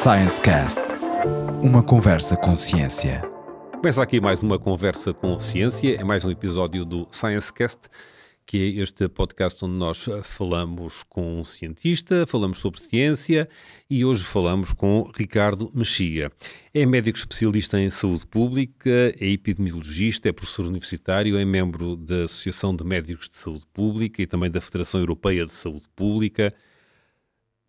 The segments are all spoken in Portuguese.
ScienceCast, uma conversa com ciência. Começa aqui mais uma conversa com ciência, é mais um episódio do ScienceCast, que é este podcast onde nós falamos com um cientista, falamos sobre ciência e hoje falamos com Ricardo Mexia. É médico especialista em saúde pública, é epidemiologista, é professor universitário, é membro da Associação de Médicos de Saúde Pública e também da Federação Europeia de Saúde Pública.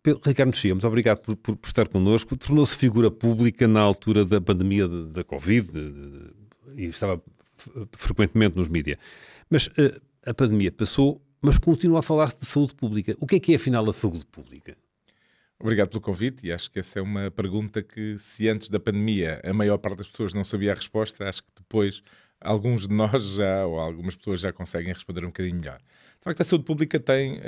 Ricardo Mexia, muito obrigado por estar connosco. Tornou-se figura pública na altura da pandemia da Covid e estava frequentemente nos mídias. Mas a pandemia passou, mas continua a falar de saúde pública. O que é afinal a saúde pública? Obrigado pelo convite e acho que essa é uma pergunta que, se antes da pandemia a maior parte das pessoas não sabia a resposta, acho que depois alguns de nós já, ou algumas pessoas já conseguem responder um bocadinho melhor. De facto, a saúde pública tem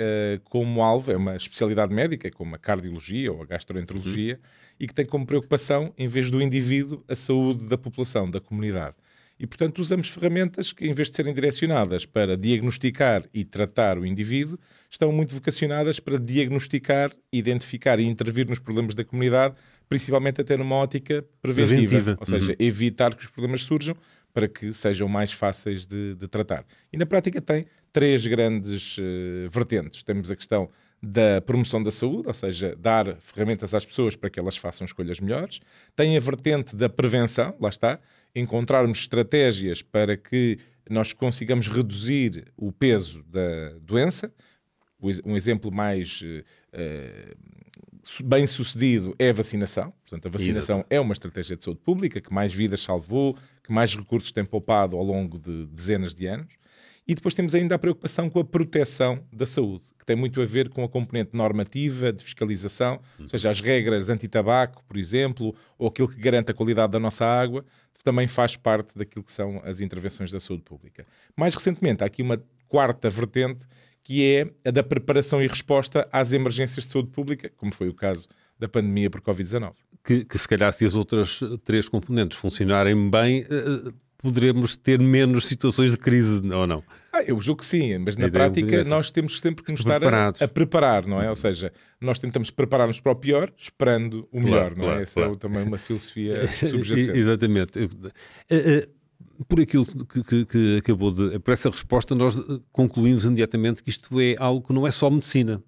como alvo, é uma especialidade médica, como a cardiologia ou a gastroenterologia, e que tem como preocupação, em vez do indivíduo, a saúde da população, da comunidade. E, portanto, usamos ferramentas que, em vez de serem direcionadas para diagnosticar e tratar o indivíduo, estão muito vocacionadas para diagnosticar, identificar e intervir nos problemas da comunidade, principalmente até numa ótica preventiva. Ou seja, evitar que os problemas surjam para que sejam mais fáceis de tratar. E, na prática, tem três grandes vertentes. Temos a questão da promoção da saúde, ou seja, dar ferramentas às pessoas para que elas façam escolhas melhores. Tem a vertente da prevenção, lá está, encontrarmos estratégias para que nós consigamos reduzir o peso da doença. Um exemplo mais bem sucedido é a vacinação. Portanto, a vacinação é uma estratégia de saúde pública que mais vidas salvou, que mais recursos tem poupado ao longo de dezenas de anos. E depois temos ainda a preocupação com a proteção da saúde, que tem muito a ver com a componente normativa, de fiscalização, ou seja, as regras anti-tabaco, por exemplo, ou aquilo que garante a qualidade da nossa água, também faz parte daquilo que são as intervenções da saúde pública. Mais recentemente, há aqui uma quarta vertente, que é a da preparação e resposta às emergências de saúde pública, como foi o caso da pandemia por Covid-19. Que se calhar, se as outras três componentes funcionarem bem, poderemos ter menos situações de crise, ou não? Eu julgo que sim, mas na prática nós temos sempre que nos estar a preparar, não é? Ou seja, nós tentamos preparar-nos para o pior, esperando o melhor, não é? Essa é também uma filosofia subjacente. Exatamente. Por aquilo que acabou de... Por essa resposta, nós concluímos imediatamente que isto é algo que não é só medicina.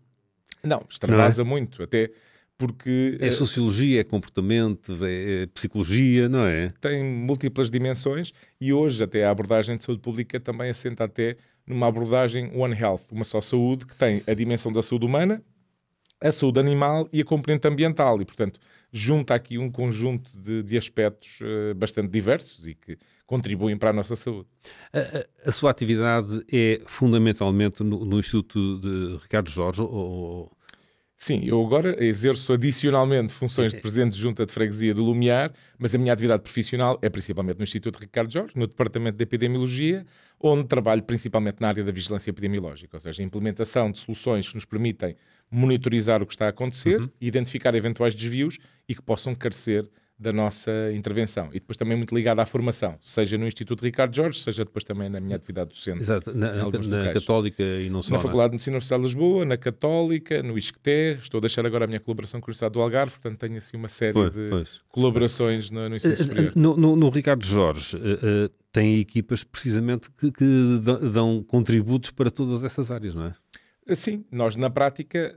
Não, extravasa muito, até porque... É sociologia, é comportamento, é psicologia, não é? Tem múltiplas dimensões e hoje até a abordagem de saúde pública também assenta até numa abordagem One Health, uma só saúde, que tem a dimensão da saúde humana, a saúde animal e a componente ambiental. E, portanto, junta aqui um conjunto de aspectos bastante diversos e que contribuem para a nossa saúde. A sua atividade é fundamentalmente no Instituto de Ricardo Jorge? Sim, eu agora exerço adicionalmente funções de Presidente de Junta de Freguesia do Lumiar, mas a minha atividade profissional é principalmente no Instituto Ricardo Jorge, no Departamento de Epidemiologia, onde trabalho principalmente na área da vigilância epidemiológica, ou seja, a implementação de soluções que nos permitem monitorizar o que está a acontecer, identificar eventuais desvios e que possam carecer da nossa intervenção. E depois também muito ligado à formação, seja no Instituto Ricardo Jorge, seja depois também na minha atividade docente. Exato, na Católica e não só. Na Faculdade de Medicina Universidade de Lisboa, na Católica, no ISCTE, estou a deixar agora a minha colaboração com a Universidade do Algarve, portanto tenho assim uma série de colaborações no ensino superior. No Ricardo Jorge tem equipas precisamente que dão contributos para todas essas áreas, não é? Sim, nós na prática,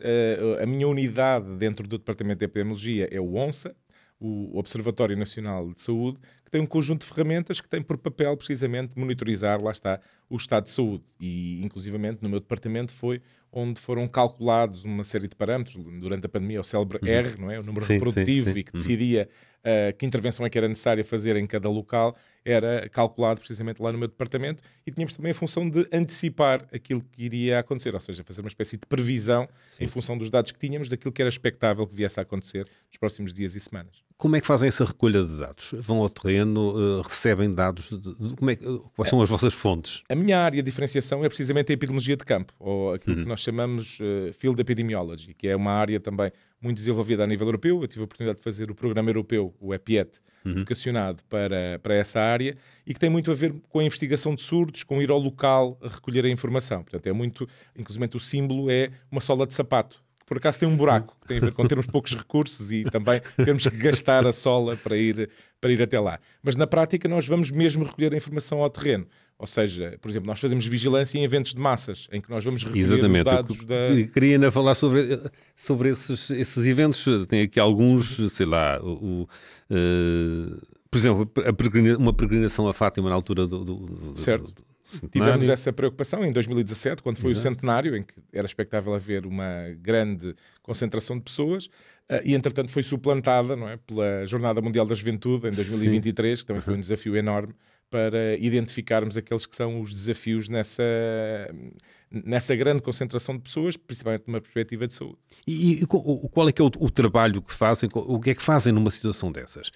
a minha unidade dentro do Departamento de Epidemiologia é o ONSA, o Observatório Nacional de Saúde, que tem um conjunto de ferramentas que tem por papel precisamente monitorizar, lá está, o estado de saúde. E, inclusivamente, no meu departamento foi onde foram calculados uma série de parâmetros, durante a pandemia, o célebre R, não é? O número reprodutivo, e que decidia que intervenção é que era necessária fazer em cada local, era calculado precisamente lá no meu departamento, e tínhamos também a função de antecipar aquilo que iria acontecer, ou seja, fazer uma espécie de previsão em função dos dados que tínhamos, daquilo que era expectável que viesse a acontecer nos próximos dias e semanas. Como é que fazem essa recolha de dados? Vão ao terreno, recebem dados? Quais são as vossas fontes? A minha área de diferenciação é precisamente a epidemiologia de campo, ou aquilo que nós chamamos Field Epidemiology, que é uma área também muito desenvolvida a nível europeu. Eu tive a oportunidade de fazer o programa europeu, o EPIET, vocacionado para essa área, e que tem muito a ver com a investigação de surtos, com ir ao local a recolher a informação. Portanto, é muito, inclusive o símbolo é uma sola de sapato, por acaso tem um buraco, que tem a ver com termos poucos recursos e também termos que gastar a sola para ir até lá. Mas na prática nós vamos mesmo recolher a informação ao terreno. Ou seja, por exemplo, nós fazemos vigilância em eventos de massas, em que nós vamos recolher os dados Queria ainda falar sobre esses eventos. Tem aqui alguns, sei lá, por exemplo, uma peregrinação a Fátima na altura certo. Tivemos essa preocupação em 2017, quando foi o centenário, em que era expectável haver uma grande concentração de pessoas, e entretanto foi suplantada, não é, pela Jornada Mundial da Juventude em 2023, que também foi um desafio enorme para identificarmos aqueles que são os desafios nessa grande concentração de pessoas, principalmente numa perspectiva de saúde. E qual é que é o trabalho que fazem? O que é que fazem numa situação dessas?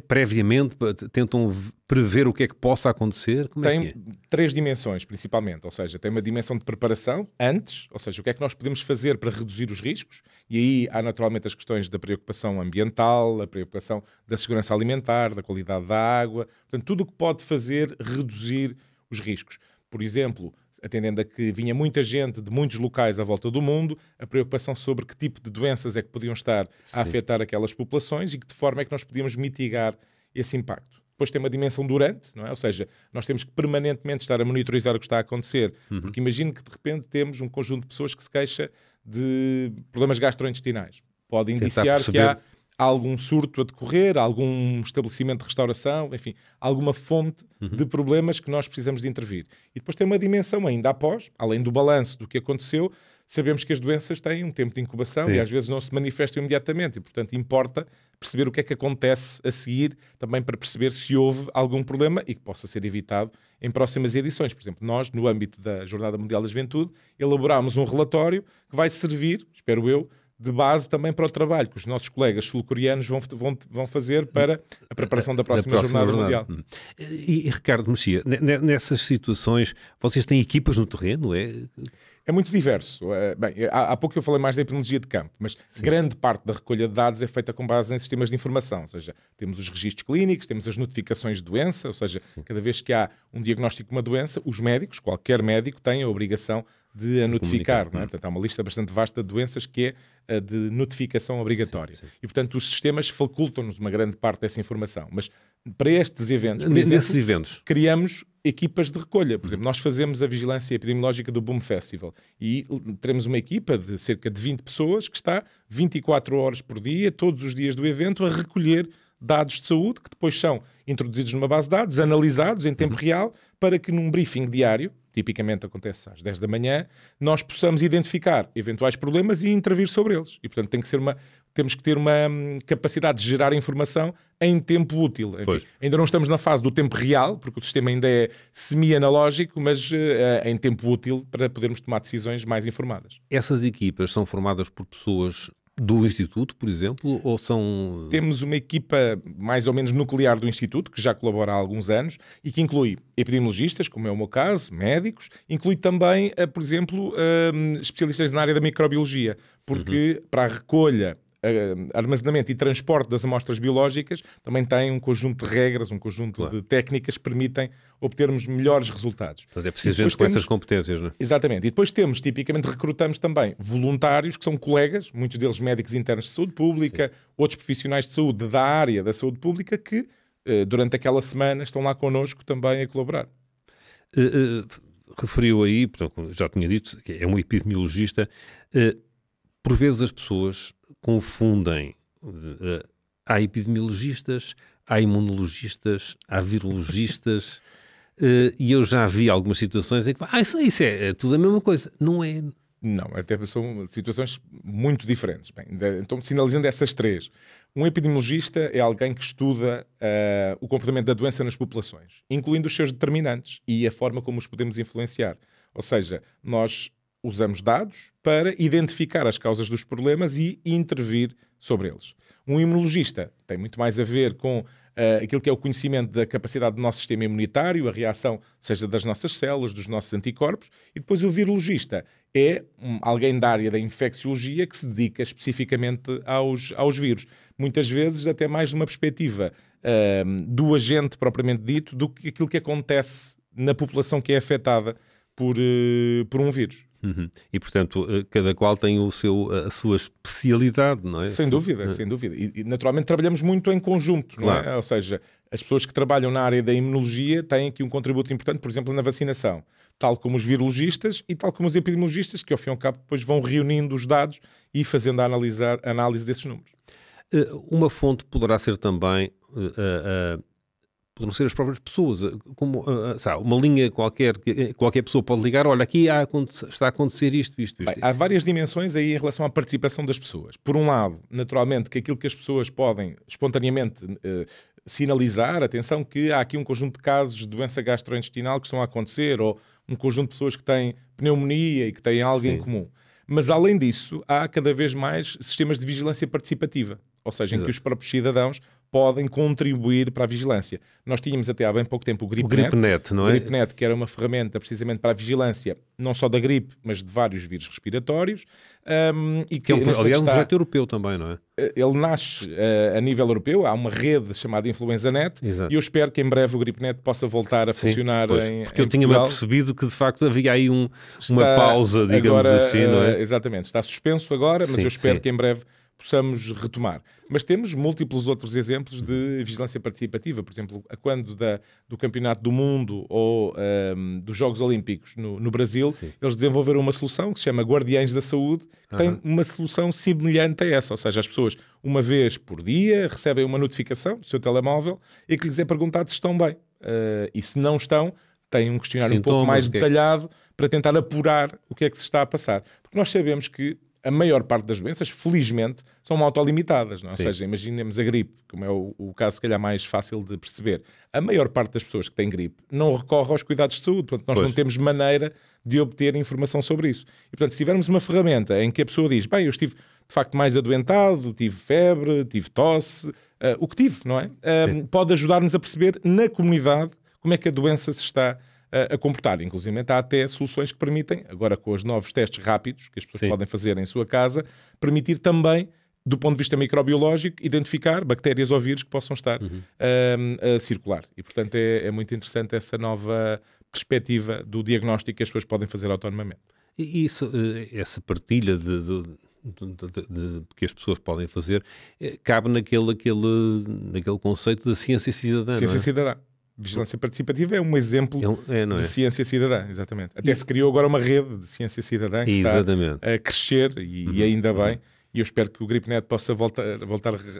Previamente tentam prever o que é que possa acontecer? Tem 3 dimensões, principalmente. Ou seja, tem uma dimensão de preparação antes, ou seja, o que é que nós podemos fazer para reduzir os riscos, e aí há naturalmente as questões da preocupação ambiental, a preocupação da segurança alimentar, da qualidade da água, portanto, tudo o que pode fazer reduzir os riscos. Por exemplo, atendendo a que vinha muita gente de muitos locais à volta do mundo, a preocupação sobre que tipo de doenças é que podiam estar a afetar aquelas populações e que de forma é que nós podíamos mitigar esse impacto. Depois tem uma dimensão durante, não é? Ou seja, nós temos que permanentemente estar a monitorizar o que está a acontecer, porque imagino que de repente temos um conjunto de pessoas que se queixa de problemas gastrointestinais. Pode indiciar que há algum surto a decorrer, algum estabelecimento de restauração, enfim, alguma fonte de problemas que nós precisamos de intervir. E depois tem uma dimensão ainda após, além do balanço do que aconteceu, sabemos que as doenças têm um tempo de incubação e às vezes não se manifestam imediatamente e, portanto, importa perceber o que é que acontece a seguir, também para perceber se houve algum problema e que possa ser evitado em próximas edições. Por exemplo, nós, no âmbito da Jornada Mundial da Juventude, elaborámos um relatório que vai servir, espero eu, de base também para o trabalho que os nossos colegas sul-coreanos vão fazer para a preparação da próxima Jornada Mundial. E Ricardo Mexia, nessas situações, vocês têm equipas no terreno? É muito diverso. Bem, há pouco eu falei mais da epidemiologia de campo, mas grande parte da recolha de dados é feita com base em sistemas de informação, ou seja, temos os registros clínicos, temos as notificações de doença, ou seja, cada vez que há um diagnóstico de uma doença, os médicos, qualquer médico, tem a obrigação de a notificar, não é? Portanto, há uma lista bastante vasta de doenças que é a de notificação obrigatória. E, portanto, os sistemas facultam-nos uma grande parte dessa informação. Mas para estes eventos, por exemplo, criamos equipas de recolha. Por exemplo, nós fazemos a vigilância epidemiológica do Boom Festival e teremos uma equipa de cerca de 20 pessoas que está 24 horas por dia, todos os dias do evento, a recolher dados de saúde que depois são introduzidos numa base de dados, analisados em tempo real, para que num briefing diário, tipicamente acontece às 10 da manhã, nós possamos identificar eventuais problemas e intervir sobre eles. E, portanto, temos que ter uma capacidade de gerar informação em tempo útil. Enfim, ainda não estamos na fase do tempo real, porque o sistema ainda é semi-analógico, mas em tempo útil para podermos tomar decisões mais informadas. Essas equipas são formadas por pessoas do Instituto, por exemplo, ou são... Temos uma equipa mais ou menos nuclear do Instituto, que já colabora há alguns anos, e que inclui epidemiologistas, como é o meu caso, médicos, inclui também, por exemplo, especialistas na área da microbiologia, porque para a recolha, armazenamento e transporte das amostras biológicas também tem um conjunto de regras, um conjunto de técnicas que permitem obtermos melhores resultados. Portanto, é preciso gente com essas competências, não é? Exatamente. E depois tipicamente recrutamos também voluntários, que são colegas, muitos deles médicos internos de saúde pública, outros profissionais de saúde da área da saúde pública, que durante aquela semana estão lá connosco também a colaborar. Referiu aí, portanto, já tinha dito, que é um epidemiologista. Por vezes as pessoas confundem. Há epidemiologistas, há imunologistas, há virologistas, e eu já vi algumas situações em que isso é tudo a mesma coisa. Não é? Não, até são situações muito diferentes. Bem, então, sinalizando essas 3. Um epidemiologista é alguém que estuda o comportamento da doença nas populações, incluindo os seus determinantes e a forma como os podemos influenciar. Ou seja, nós usamos dados para identificar as causas dos problemas e intervir sobre eles. Um imunologista tem muito mais a ver com aquilo que é o conhecimento da capacidade do nosso sistema imunitário, a reação, seja das nossas células, dos nossos anticorpos, e depois o virologista é alguém da área da infecciologia que se dedica especificamente aos vírus. Muitas vezes até mais numa perspectiva do agente propriamente dito do que aquilo que acontece na população que é afetada por um vírus. E, portanto, cada qual tem a sua especialidade, não é? Sem dúvida, sem dúvida. E naturalmente trabalhamos muito em conjunto, não é? Ou seja, as pessoas que trabalham na área da imunologia têm aqui um contributo importante, por exemplo, na vacinação, tal como os virologistas e tal como os epidemiologistas, que ao fim e ao cabo depois vão reunindo os dados e fazendo a análise desses números. Uma fonte poderá ser também... poderão ser as próprias pessoas, como sabe, uma linha qualquer pessoa pode ligar, olha, aqui está a acontecer isto. Bem, há várias dimensões aí em relação à participação das pessoas. Por um lado, naturalmente, que aquilo que as pessoas podem espontaneamente sinalizar, atenção, que há aqui um conjunto de casos de doença gastrointestinal que estão a acontecer, ou um conjunto de pessoas que têm pneumonia e que têm algo em comum. Mas, além disso, há cada vez mais sistemas de vigilância participativa, ou seja, em que os próprios cidadãos podem contribuir para a vigilância. Nós tínhamos até há bem pouco tempo o GripNet, não é? O GripNet, que era uma ferramenta precisamente para a vigilância, não só da gripe, mas de vários vírus respiratórios. E que aliás, um projeto europeu também, não é? Ele nasce a nível europeu, há uma rede chamada InfluenzaNet. Exato. E eu espero que em breve o GripNet possa voltar a funcionar porque eu tinha-me apercebido que de facto havia aí uma pausa, digamos agora, assim, não é? Exatamente, está suspenso agora, mas eu espero que em breve possamos retomar. Mas temos múltiplos outros exemplos de vigilância participativa, por exemplo, a quando do Campeonato do Mundo ou dos Jogos Olímpicos no Brasil, eles desenvolveram uma solução que se chama Guardiães da Saúde, que tem uma solução semelhante a essa, ou seja, as pessoas uma vez por dia recebem uma notificação do seu telemóvel e que lhes é perguntado se estão bem. E se não estão, têm um questionário um pouco mais detalhado para tentar apurar o que é que se está a passar. Porque nós sabemos que a maior parte das doenças, felizmente, são autolimitadas, não é? Ou seja, imaginemos a gripe, como é o caso se calhar mais fácil de perceber. A maior parte das pessoas que têm gripe não recorre aos cuidados de saúde, portanto nós não temos maneira de obter informação sobre isso. E portanto, se tivermos uma ferramenta em que a pessoa diz, bem, eu estive de facto mais adoentado, tive febre, tive tosse, o que tive, não é? Pode ajudar-nos a perceber na comunidade como é que a doença se está a comportar. Inclusive, há até soluções que permitem, agora com os novos testes rápidos que as pessoas podem fazer em sua casa, permitir também, do ponto de vista microbiológico, identificar bactérias ou vírus que possam estar a circular. E, portanto, é muito interessante essa nova perspectiva do diagnóstico que as pessoas podem fazer autonomamente. E isso, essa partilha que as pessoas podem fazer, cabe naquele conceito da ciência cidadã. Ciência cidadã. Vigilância participativa é um exemplo de ciência cidadã, exatamente. Até se criou agora uma rede de ciência cidadã que está a crescer e ainda bem. E eu espero que o GripNet possa voltar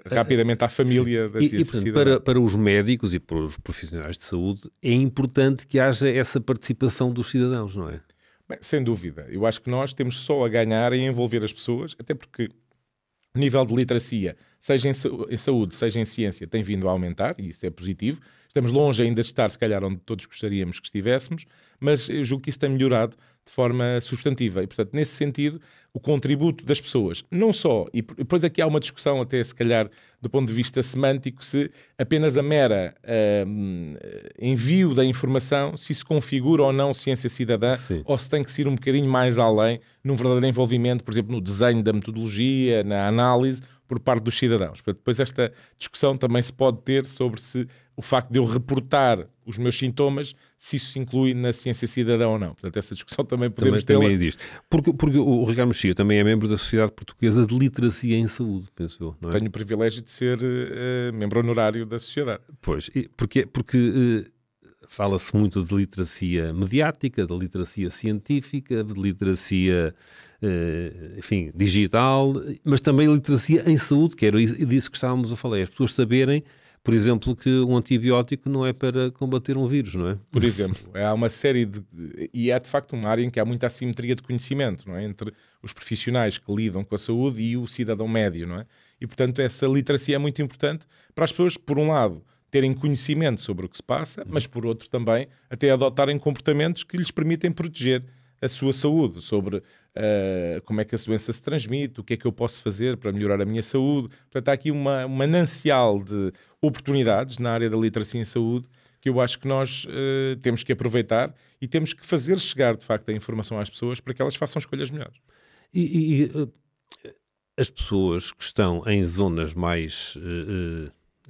rapidamente à família da ciência cidadã. Para os médicos e para os profissionais de saúde é importante que haja essa participação dos cidadãos, não é? Bem, sem dúvida. Eu acho que nós temos só a ganhar em envolver as pessoas, até porque o nível de literacia, seja em saúde, seja em ciência, tem vindo a aumentar, e isso é positivo. Estamos longe ainda de estar, se calhar, onde todos gostaríamos que estivéssemos, mas eu julgo que isso tem melhorado de forma substantiva. E, portanto, nesse sentido, o contributo das pessoas, não só, e depois aqui há uma discussão até, se calhar, do ponto de vista semântico, se apenas a mera envio da informação, se isso configura ou não ciência cidadã, ou se tem que ser um bocadinho mais além, num verdadeiro envolvimento, por exemplo, no desenho da metodologia, na análise, por parte dos cidadãos. Depois esta discussão também se pode ter sobre se o facto de eu reportar os meus sintomas, se isso se inclui na ciência cidadã ou não. Portanto, essa discussão também podemos ter. Também existe. Porque o Ricardo Mexia também é membro da Sociedade Portuguesa de Literacia em Saúde, penso eu, não é? Tenho o privilégio de ser membro honorário da Sociedade. Pois, porque fala-se muito de literacia mediática, de literacia científica, de literacia... enfim, digital, mas também literacia em saúde, que era disso que estávamos a falar. As pessoas saberem, por exemplo, que um antibiótico não é para combater um vírus, não é? Por exemplo, há uma série e é de facto uma área em que há muita assimetria de conhecimento, não é? Entre os profissionais que lidam com a saúde e o cidadão médio, não é? E, portanto, essa literacia é muito importante para as pessoas, por um lado, terem conhecimento sobre o que se passa, mas, por outro, também até adotarem comportamentos que lhes permitem proteger a sua saúde, sobre como é que a doença se transmite, o que é que eu posso fazer para melhorar a minha saúde. Portanto, há aqui um manancial de oportunidades na área da literacia em saúde que eu acho que nós temos que aproveitar e temos que fazer chegar, de facto, a informação às pessoas para que elas façam escolhas melhores. As pessoas que estão em zonas mais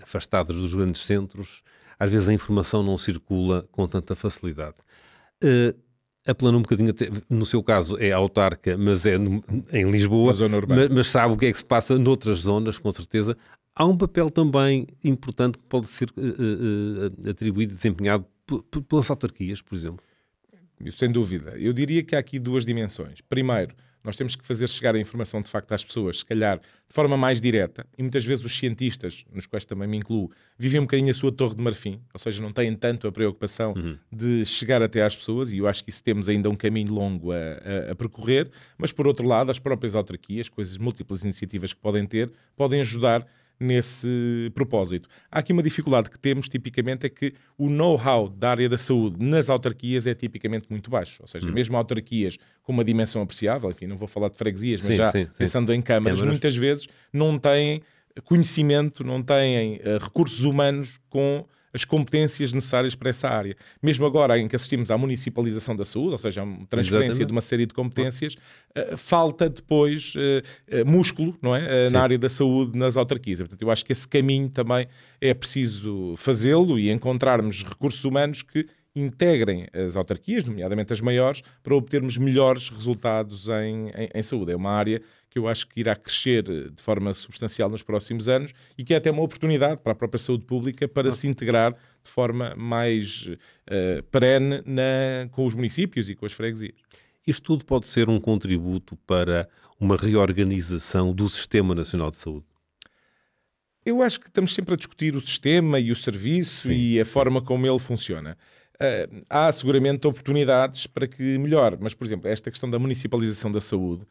afastadas dos grandes centros, às vezes a informação não circula com tanta facilidade. apelando um bocadinho, no seu caso é autarca, mas é em Lisboa, zona urbana. mas sabe o que é que se passa noutras zonas, com certeza. Há um papel também importante que pode ser atribuído, desempenhado pelas autarquias, por exemplo. Sem dúvida. Eu diria que há aqui duas dimensões. Primeiro, nós temos que fazer chegar a informação de facto às pessoas, se calhar de forma mais direta, e muitas vezes os cientistas, nos quais também me incluo, vivem um bocadinho a sua torre de marfim, ou seja, não têm tanto a preocupação de chegar até às pessoas, e eu acho que isso temos ainda um caminho longo a percorrer, mas por outro lado, as próprias autarquias, com as múltiplas iniciativas que podem ter, podem ajudar nesse propósito. Há aqui uma dificuldade que temos, tipicamente, é que o know-how da área da saúde nas autarquias é tipicamente muito baixo. Ou seja, mesmo autarquias com uma dimensão apreciável, enfim, não vou falar de freguesias, mas sim, pensando em câmaras, muitas vezes não têm conhecimento, não têm recursos humanos com as competências necessárias para essa área. Mesmo agora em que assistimos à municipalização da saúde, ou seja, a transferência de uma série de competências, falta depois músculo, não é? Na área da saúde, nas autarquias. Portanto, eu acho que esse caminho também é preciso fazê-lo e encontrarmos recursos humanos que integrem as autarquias, nomeadamente as maiores, para obtermos melhores resultados em saúde. É uma área que eu acho que irá crescer de forma substancial nos próximos anos e que é até uma oportunidade para a própria saúde pública para se integrar de forma mais perene com os municípios e com as freguesias. Isto tudo pode ser um contributo para uma reorganização do Sistema Nacional de Saúde? Eu acho que estamos sempre a discutir o sistema e o serviço e a forma como ele funciona. Há seguramente oportunidades para que melhore, mas, por exemplo, esta questão da municipalização da saúde,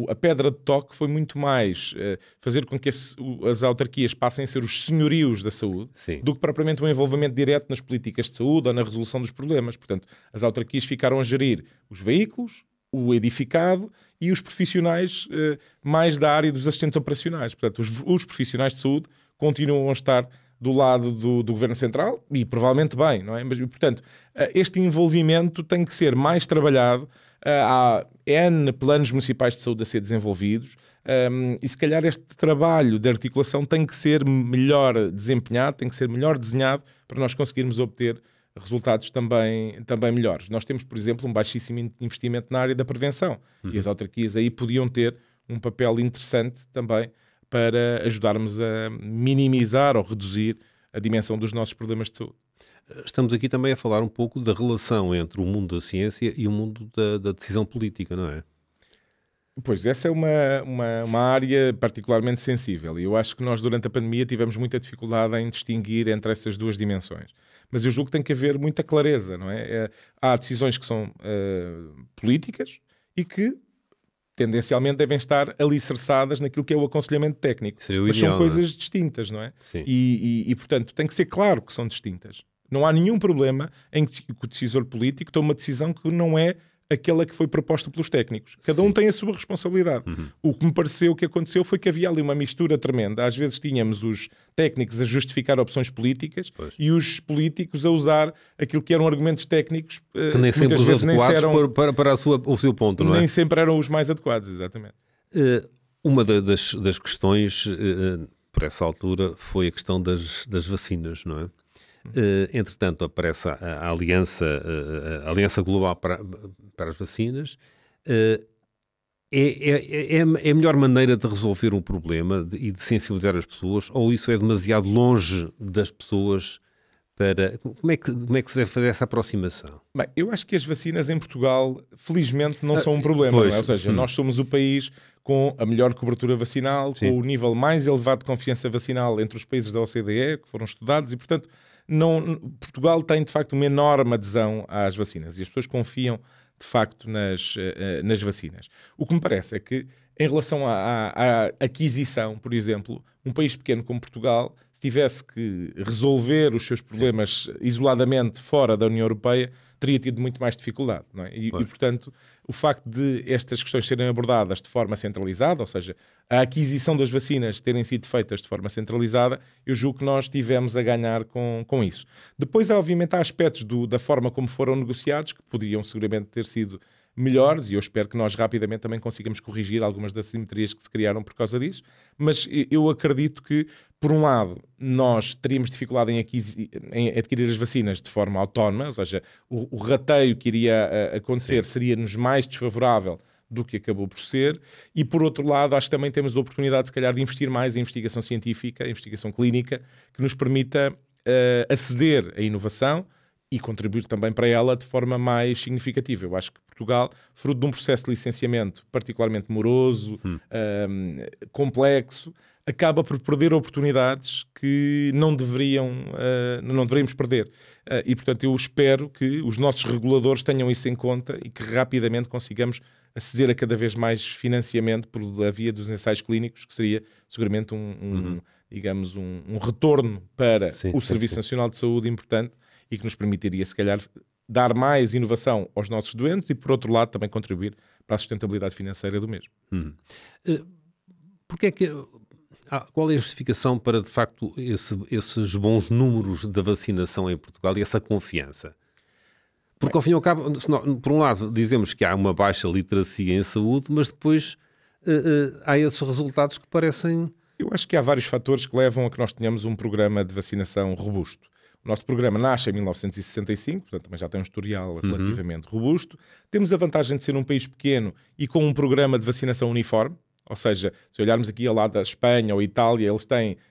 a pedra de toque foi muito mais fazer com que as autarquias passem a ser os senhorios da saúde do que propriamente um envolvimento direto nas políticas de saúde ou na resolução dos problemas. Portanto, as autarquias ficaram a gerir os veículos, o edificado e os profissionais mais da área dos assistentes operacionais. Portanto, os profissionais de saúde continuam a estar do lado do Governo Central e provavelmente bem, não é? Mas, portanto, este envolvimento tem que ser mais trabalhado. Há N planos municipais de saúde a ser desenvolvidos e se calhar este trabalho de articulação tem que ser melhor desempenhado, tem que ser melhor desenhado para nós conseguirmos obter resultados também melhores. Nós temos, por exemplo, um baixíssimo investimento na área da prevenção e as autarquias aí podiam ter um papel interessante também para ajudarmos a minimizar ou reduzir a dimensão dos nossos problemas de saúde. Estamos aqui também a falar um pouco da relação entre o mundo da ciência e o mundo da decisão política, não é? Pois, essa é uma área particularmente sensível e eu acho que nós durante a pandemia tivemos muita dificuldade em distinguir entre essas duas dimensões. Mas eu julgo que tem que haver muita clareza, não é? Há decisões que são políticas e que tendencialmente devem estar alicerçadas naquilo que é o aconselhamento técnico. Mas são coisas distintas, não é? Sim. E, portanto, tem que ser claro que são distintas. Não há nenhum problema em que o decisor político tome uma decisão que não é aquela que foi proposta pelos técnicos. Cada um tem a sua responsabilidade. O que me pareceu que aconteceu foi que havia ali uma mistura tremenda. Às vezes tínhamos os técnicos a justificar opções políticas e os políticos a usar aquilo que eram argumentos técnicos que nem sempre os adequados para o seu ponto, não é? Nem sempre eram os mais adequados, exatamente. Uma das questões, por essa altura, foi a questão das vacinas, não é? Entretanto, aparece a Aliança Global para as Vacinas. É a melhor maneira de resolver um problema e de sensibilizar as pessoas, ou isso é demasiado longe das pessoas para... Como é que se deve fazer essa aproximação? Bem, eu acho que as vacinas em Portugal, felizmente, não são um problema. Não é? Ou seja, nós somos o país com a melhor cobertura vacinal, com o nível mais elevado de confiança vacinal entre os países da OCDE, que foram estudados, e, portanto, Portugal tem, de facto, uma enorme adesão às vacinas e as pessoas confiam, de facto, nas vacinas. O que me parece é que, em relação à aquisição, por exemplo, um país pequeno como Portugal, se tivesse que resolver os seus problemas isoladamente fora da União Europeia, teria tido muito mais dificuldade, não é? E, portanto, o facto de estas questões serem abordadas de forma centralizada, ou seja, a aquisição das vacinas terem sido feitas de forma centralizada, eu julgo que nós tivemos a ganhar com isso. Depois, obviamente, há aspectos da forma como foram negociados que poderiam seguramente ter sido melhores, e eu espero que nós rapidamente também consigamos corrigir algumas das assimetrias que se criaram por causa disso, mas eu acredito que, por um lado, nós teríamos dificuldade em adquirir as vacinas de forma autónoma, ou seja, o rateio que iria acontecer seria-nos mais desfavorável do que acabou por ser, e por outro lado acho que também temos a oportunidade se calhar de investir mais em investigação científica, investigação clínica, que nos permita aceder à inovação e contribuir também para ela de forma mais significativa. Eu acho que Portugal, fruto de um processo de licenciamento particularmente moroso, complexo, acaba por perder oportunidades que não deveríamos perder. E, portanto, eu espero que os nossos reguladores tenham isso em conta e que rapidamente consigamos aceder a cada vez mais financiamento por a via dos ensaios clínicos, que seria seguramente digamos, um retorno para o Serviço Nacional de Saúde importante e que nos permitiria, se calhar, dar mais inovação aos nossos doentes e, por outro lado, também contribuir para a sustentabilidade financeira do mesmo. Porque é que... qual é a justificação para, de facto, esses bons números da vacinação em Portugal e essa confiança? Porque, ao fim e ao cabo, por um lado, dizemos que há uma baixa literacia em saúde, mas depois há esses resultados que parecem... Eu acho que há vários fatores que levam a que nós tenhamos um programa de vacinação robusto. O nosso programa nasce em 1965, portanto também já tem um historial relativamente robusto. Temos a vantagem de ser um país pequeno e com um programa de vacinação uniforme. Ou seja, se olharmos aqui ao lado da Espanha ou Itália,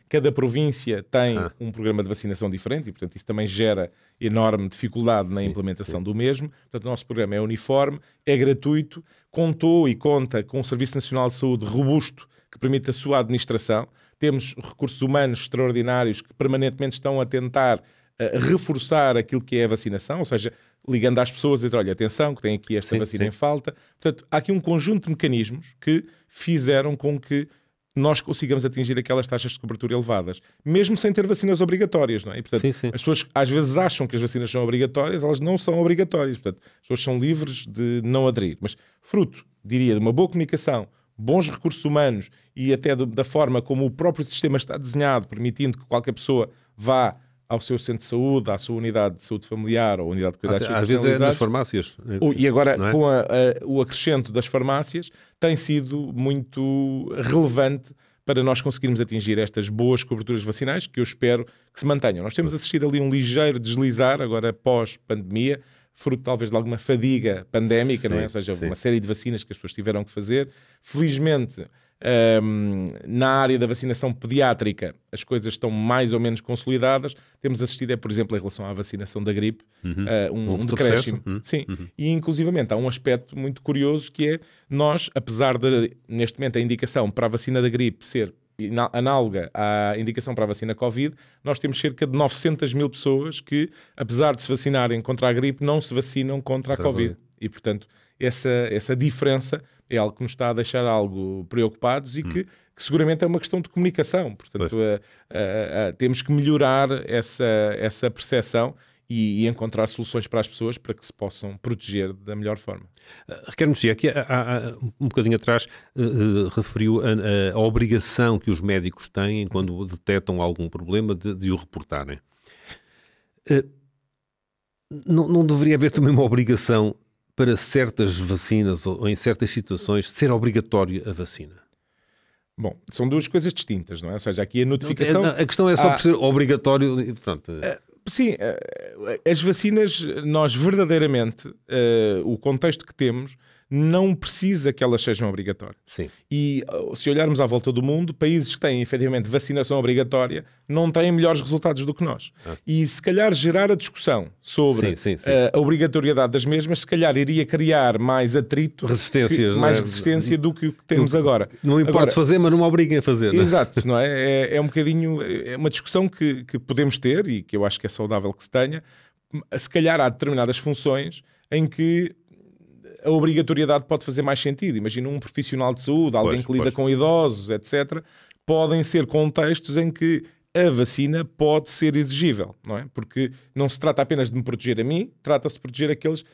cada província tem um programa de vacinação diferente e, portanto, isso também gera enorme dificuldade na implementação do mesmo. Portanto, o nosso programa é uniforme, é gratuito, contou e conta com um Serviço Nacional de Saúde robusto que permite a sua administração. Temos recursos humanos extraordinários que permanentemente estão a tentar reforçar aquilo que é a vacinação, ou seja, ligando às pessoas e dizer, olha, atenção, que tem aqui esta vacina em falta. Portanto, há aqui um conjunto de mecanismos que fizeram com que nós consigamos atingir aquelas taxas de cobertura elevadas, mesmo sem ter vacinas obrigatórias, não é? E, portanto, as pessoas às vezes acham que as vacinas são obrigatórias, elas não são obrigatórias, portanto, as pessoas são livres de não aderir. Mas fruto, diria, de uma boa comunicação, bons recursos humanos e até da forma como o próprio sistema está desenhado, permitindo que qualquer pessoa vá ao seu centro de saúde, à sua unidade de saúde familiar ou unidade de cuidados às vezes é nas farmácias. E agora, com o acrescento das farmácias, tem sido muito relevante para nós conseguirmos atingir estas boas coberturas vacinais, que eu espero que se mantenham. Nós temos assistido ali um ligeiro deslizar, agora pós-pandemia, fruto talvez de alguma fadiga pandémica, não é? Ou seja, uma série de vacinas que as pessoas tiveram que fazer. Felizmente, na área da vacinação pediátrica as coisas estão mais ou menos consolidadas. Temos assistido, por exemplo, em relação à vacinação da gripe, um decréscimo. E inclusivamente há um aspecto muito curioso que é nós, apesar de neste momento a indicação para a vacina da gripe ser análoga à indicação para a vacina Covid, nós temos cerca de 900 mil pessoas que, apesar de se vacinarem contra a gripe, não se vacinam contra a Covid. E, portanto, essa diferença é algo que nos está a deixar algo preocupados e que seguramente é uma questão de comunicação. Portanto, temos que melhorar essa percepção e encontrar soluções para as pessoas para que se possam proteger da melhor forma. Ricardo Mexia, aqui há um bocadinho atrás referiu a obrigação que os médicos têm quando detectam algum problema de o reportarem. Não deveria haver também uma obrigação para certas vacinas ou em certas situações ser obrigatória a vacina? Bom, são duas coisas distintas, não é? Ou seja, aqui a notificação... A questão é só por ser obrigatório... Pronto. Sim, as vacinas, nós verdadeiramente, o contexto que temos, não precisa que elas sejam obrigatórias. Sim. E se olharmos à volta do mundo, países que têm efetivamente vacinação obrigatória não têm melhores resultados do que nós. E se calhar gerar a discussão sobre a obrigatoriedade das mesmas, se calhar iria criar mais atrito, resistência do que temos agora. Não importa fazer, mas não me obriguem a fazer. Não é? Exato, não é? É um bocadinho, é uma discussão que podemos ter e que eu acho que é saudável que se tenha. Se calhar há determinadas funções em que a obrigatoriedade pode fazer mais sentido. Imagina um profissional de saúde, alguém que lida com idosos, etc. Podem ser contextos em que a vacina pode ser exigível, não é? Porque não se trata apenas de me proteger a mim, trata-se de proteger aqueles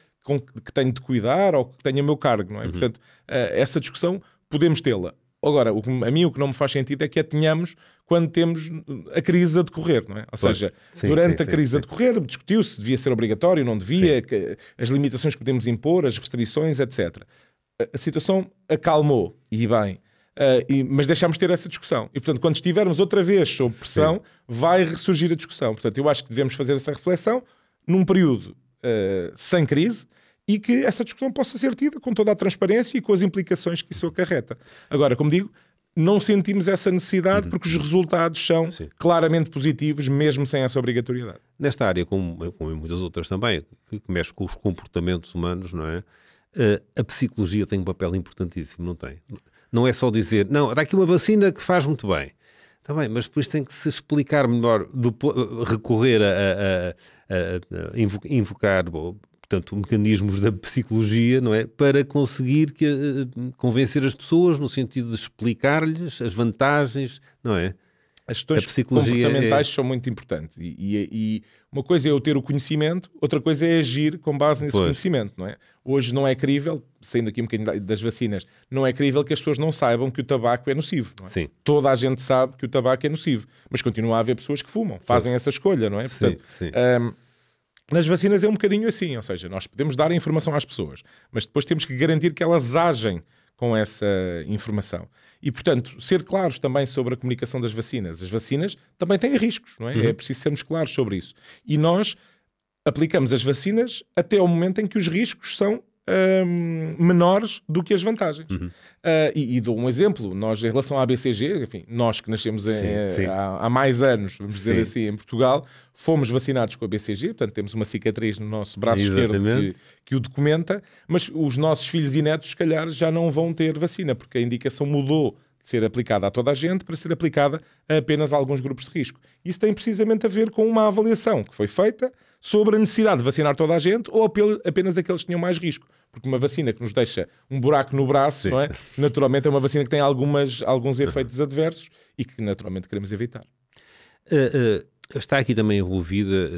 que tenho de cuidar ou que tenho a meu cargo, não é? Portanto, essa discussão podemos tê-la. Agora, a mim o que não me faz sentido é que a tenhamos quando temos a crise a decorrer, não é? Ou seja, durante a crise a decorrer, discutiu-se se devia ser obrigatório, não devia, as limitações que podemos impor, as restrições, etc. A situação acalmou, e bem, mas deixámos de ter essa discussão. E, portanto, quando estivermos outra vez sob pressão, vai ressurgir a discussão. Portanto, eu acho que devemos fazer essa reflexão num período sem crise, e que essa discussão possa ser tida com toda a transparência e com as implicações que isso acarreta. Agora, como digo, não sentimos essa necessidade porque os resultados são claramente positivos, mesmo sem essa obrigatoriedade. Nesta área, como em muitas outras também, que mexe com os comportamentos humanos, não é? A psicologia tem um papel importantíssimo, não tem? Não é só dizer, não, dá aqui uma vacina que faz muito bem. Está bem, mas depois tem que se explicar melhor, recorrer a invocar... portanto, mecanismos da psicologia, não é? Para conseguir convencer as pessoas no sentido de explicar-lhes as vantagens, não é? As questões comportamentais são muito importantes. E uma coisa é eu ter o conhecimento, outra coisa é agir com base nesse conhecimento, não é? Hoje não é crível, saindo aqui um bocadinho das vacinas, não é crível que as pessoas não saibam que o tabaco é nocivo. Não é? Sim. Toda a gente sabe que o tabaco é nocivo, mas continua a haver pessoas que fumam, fazem essa escolha, não é? Portanto, sim. Nas vacinas é um bocadinho assim, ou seja, nós podemos dar a informação às pessoas, mas depois temos que garantir que elas agem com essa informação. E, portanto, ser claros também sobre a comunicação das vacinas. As vacinas também têm riscos, não é? É preciso sermos claros sobre isso. E nós aplicamos as vacinas até ao momento em que os riscos são menores do que as vantagens. E dou um exemplo, nós em relação à BCG, enfim, nós que nascemos há mais anos, vamos dizer assim, em Portugal, fomos vacinados com a BCG, portanto temos uma cicatriz no nosso braço esquerdo que o documenta, mas os nossos filhos e netos se calhar já não vão ter vacina, porque a indicação mudou de ser aplicada a toda a gente para ser aplicada a apenas alguns grupos de risco. Isso tem precisamente a ver com uma avaliação que foi feita sobre a necessidade de vacinar toda a gente ou apenas aqueles que tinham mais risco. Porque uma vacina que nos deixa um buraco no braço, não é? Naturalmente é uma vacina que tem alguns efeitos adversos e que naturalmente queremos evitar. Está aqui também envolvida,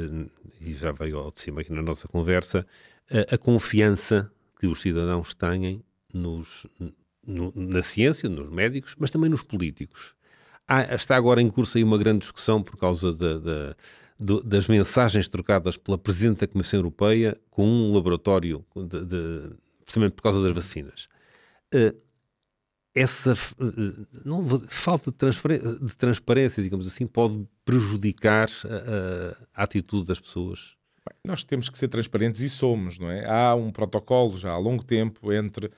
e já veio ao de cima aqui na nossa conversa, a confiança que os cidadãos têm na ciência, nos médicos, mas também nos políticos. Está agora em curso aí uma grande discussão por causa das mensagens trocadas pela Presidente da Comissão Europeia com um laboratório, precisamente por causa das vacinas. Essa falta de transparência, digamos assim, pode prejudicar a atitude das pessoas? Bem, nós temos que ser transparentes e somos, não é? Há um protocolo já há longo tempo entre,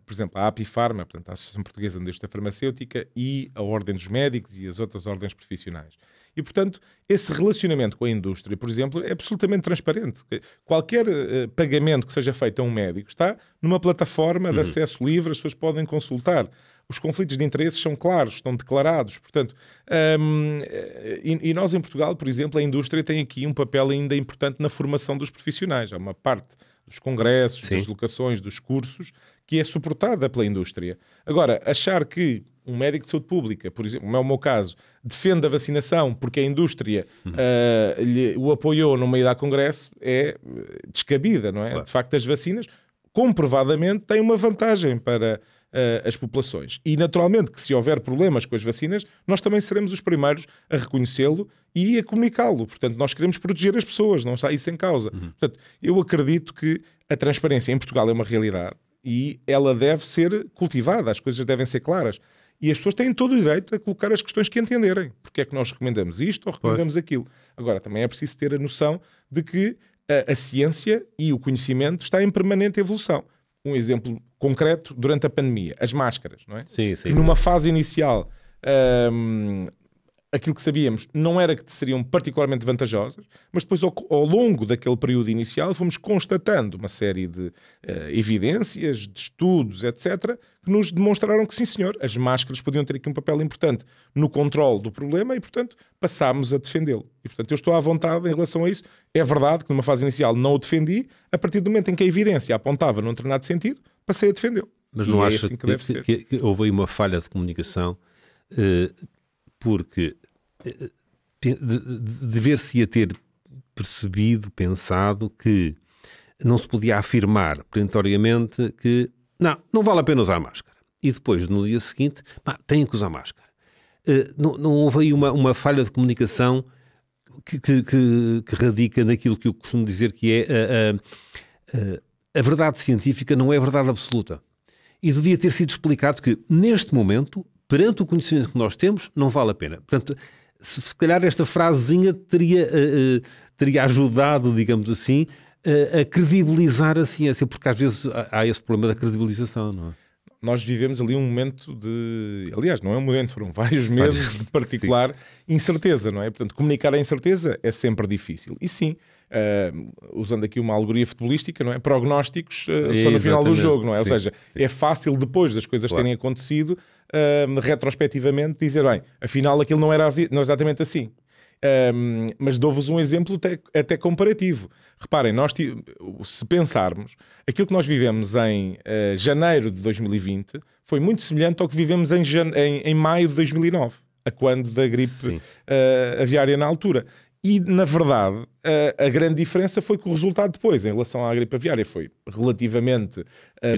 por exemplo, a Apifarma, portanto, a Associação Portuguesa de Indústria Farmacêutica, e a Ordem dos Médicos e as outras ordens profissionais. E, portanto, esse relacionamento com a indústria, por exemplo, é absolutamente transparente. Qualquer pagamento que seja feito a um médico está numa plataforma de acesso livre, as pessoas podem consultar. Os conflitos de interesses são claros, estão declarados. Portanto, e nós em Portugal, por exemplo, a indústria tem aqui um papel ainda importante na formação dos profissionais. Há uma parte dos congressos, das locações, dos cursos, que é suportada pela indústria. Agora, achar que um médico de saúde pública, por exemplo, como é o meu caso, defende a vacinação porque a indústria o apoiou no meio da congresso é descabida, não é? Claro. De facto, as vacinas, comprovadamente, têm uma vantagem para as populações. E, naturalmente, que se houver problemas com as vacinas, nós também seremos os primeiros a reconhecê-lo e a comunicá-lo. Portanto, nós queremos proteger as pessoas, não está isso em causa. Portanto, eu acredito que a transparência em Portugal é uma realidade e ela deve ser cultivada, as coisas devem ser claras. E as pessoas têm todo o direito a colocar as questões que entenderem. Porque é que nós recomendamos isto ou recomendamos aquilo. Agora, também é preciso ter a noção de que a ciência e o conhecimento está em permanente evolução. Um exemplo concreto, durante a pandemia, as máscaras, não é? Sim. Numa fase inicial, aquilo que sabíamos não era que seriam particularmente vantajosas, mas depois ao longo daquele período inicial fomos constatando uma série de evidências, de estudos, etc., que nos demonstraram que sim senhor, as máscaras podiam ter aqui um papel importante no controle do problema e, portanto, passámos a defendê-lo. E, portanto, eu estou à vontade em relação a isso. É verdade que numa fase inicial não o defendi, a partir do momento em que a evidência apontava num determinado sentido, passei a defendê-lo. Mas não acha assim que houve aí uma falha de comunicação porque dever-se-ia ter pensado que não se podia afirmar perentoriamente que não vale a pena usar máscara. e depois, no dia seguinte, têm que usar máscara. Não houve aí uma falha de comunicação que radica naquilo que eu costumo dizer que é a verdade científica não é verdade absoluta. E devia ter sido explicado que, neste momento, perante o conhecimento que nós temos, não vale a pena. Portanto, se calhar esta frasezinha teria ajudado, digamos assim, a credibilizar a ciência, porque às vezes há esse problema da credibilização, não é? Nós vivemos ali um momento de... Aliás, não é um momento, foram vários meses de particular incerteza, não é? Portanto, comunicar a incerteza é sempre difícil. E sim, usando aqui uma alegoria futebolística, não é? Prognósticos só no final do jogo, não é? Ou seja, é fácil depois das coisas terem acontecido, retrospectivamente, dizer, bem, afinal aquilo não era exatamente assim. Mas dou-vos um exemplo até comparativo. Reparem, se pensarmos, aquilo que nós vivemos em janeiro de 2020 foi muito semelhante ao que vivemos em maio de 2009, a quando da gripe aviária na altura. E, na verdade, a grande diferença foi que o resultado depois, em relação à gripe aviária, foi relativamente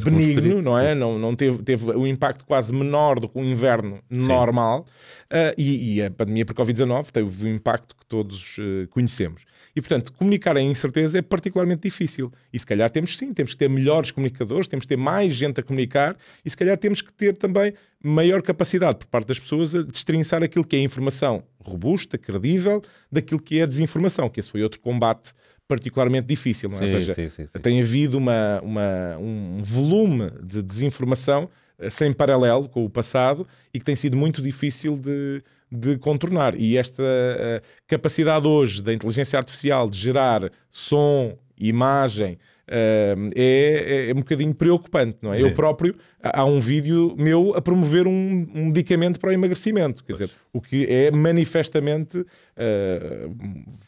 benigno, não é? Não teve um impacto quase menor do que um inverno normal. E a pandemia por Covid-19 teve o impacto que todos conhecemos. E, portanto, comunicar em incerteza é particularmente difícil. E, se calhar, temos que ter melhores comunicadores, temos que ter mais gente a comunicar e, se calhar, temos que ter também maior capacidade por parte das pessoas a destrinçar aquilo que é informação robusta, credível, daquilo que é desinformação, que esse foi outro combate particularmente difícil, não é? Ou seja, tem havido um volume de desinformação sem paralelo com o passado e que tem sido muito difícil de contornar. E esta capacidade hoje da inteligência artificial de gerar som, imagem, é um bocadinho preocupante, não é? Eu próprio, há um vídeo meu a promover um medicamento para o emagrecimento, quer dizer, o que é manifestamente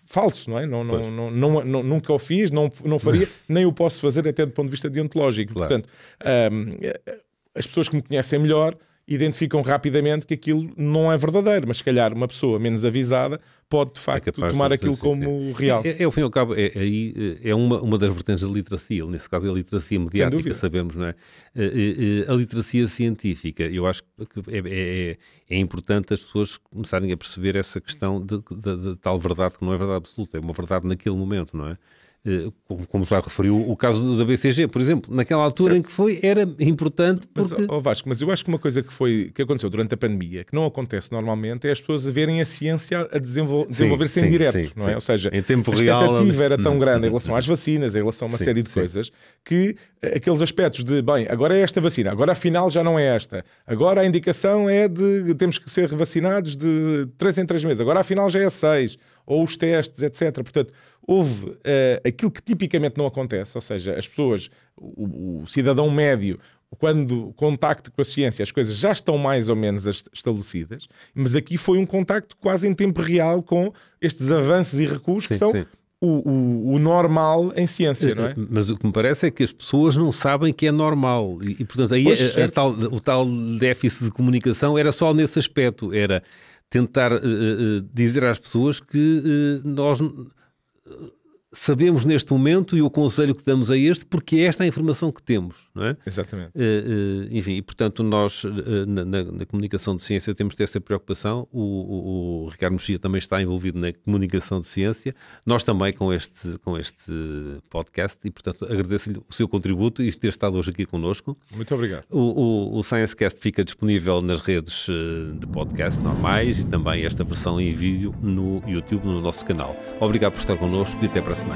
falso, não é? Nunca o fiz, não faria, nem o posso fazer até do ponto de vista deontológico. Claro. Portanto, as pessoas que me conhecem melhor identificam rapidamente que aquilo não é verdadeiro, mas se calhar uma pessoa menos avisada pode de facto tomar aquilo como real. Ao fim e ao cabo, é uma das vertentes da literacia, nesse caso é a literacia mediática, sabemos, não é? A literacia científica, eu acho que é importante as pessoas começarem a perceber essa questão de tal verdade que não é verdade absoluta, é uma verdade naquele momento, não é? Como já referiu o caso da BCG, por exemplo, naquela altura em que era importante porque... Vasco, mas eu acho que uma coisa que aconteceu durante a pandemia, que não acontece normalmente, é as pessoas a verem a ciência a desenvolver-se em direto, não é? Ou seja, em tempo a real, expectativa era tão grande em relação às vacinas, em relação a uma série de coisas, que aqueles aspectos de, bem, agora é esta vacina, agora afinal já não é esta, agora a indicação é de temos que ser revacinados de 3 em 3 meses, agora afinal já é 6, ou os testes, etc. Portanto, houve aquilo que tipicamente não acontece, ou seja, as pessoas, o cidadão médio, quando contacta com a ciência, as coisas já estão mais ou menos estabelecidas, mas aqui foi um contacto quase em tempo real com estes avanços e recuos que são o normal em ciência, não é? Mas o que me parece é que as pessoas não sabem que é normal e portanto, aí o tal déficit de comunicação era só nesse aspecto, era tentar dizer às pessoas que nós sabemos neste momento e o conselho que damos a porque é esta a informação que temos, não é? Exatamente. Enfim, e portanto nós na comunicação de ciência temos de ter essa preocupação, o Ricardo Mexia também está envolvido na comunicação de ciência, nós também com este podcast e portanto agradeço-lhe o seu contributo e ter estado hoje aqui connosco. Muito obrigado. O ScienceCast fica disponível nas redes de podcast normais e também esta versão em vídeo no YouTube, no nosso canal. Obrigado por estar connosco e até para a semana.